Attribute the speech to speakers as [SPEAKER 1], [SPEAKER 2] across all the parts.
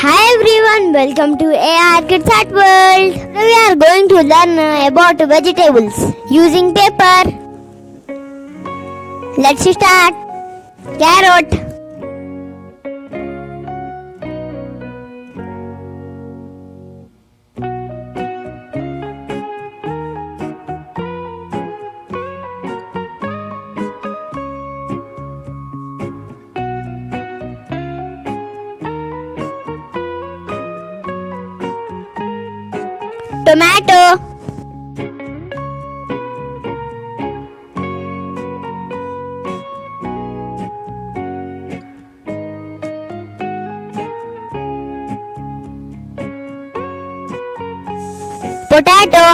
[SPEAKER 1] Hi everyone, welcome to AR Kids Art World. Today we are going to learn about vegetables using paper. Let's start. Carrot, tomato, potato,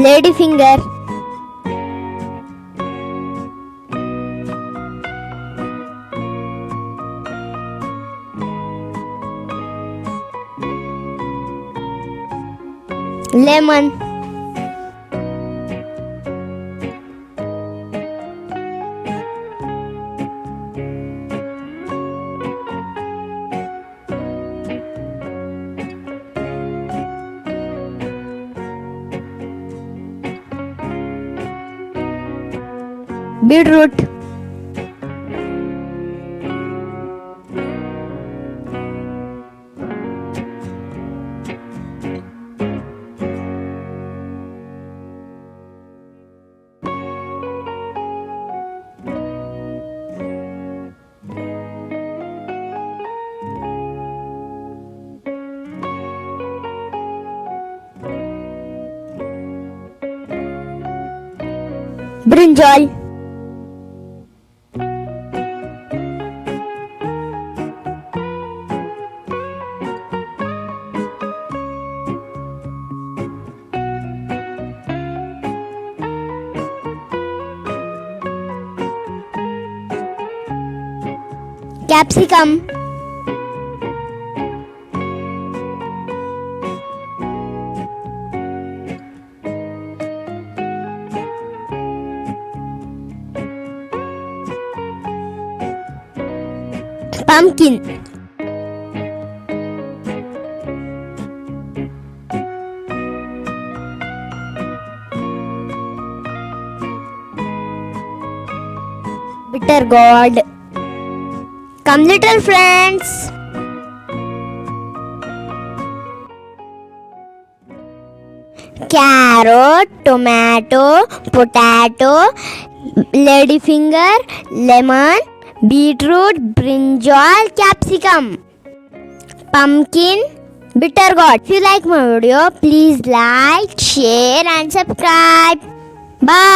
[SPEAKER 1] ladyfinger, lemon, beetroot, brinjal, capsicum, pumpkin, bitter gourd. Come little friends. Carrot, tomato, potato, ladyfinger, lemon, beetroot, brinjal, capsicum, pumpkin, bitter gourd. If you like my video, please like, share and subscribe. Bye.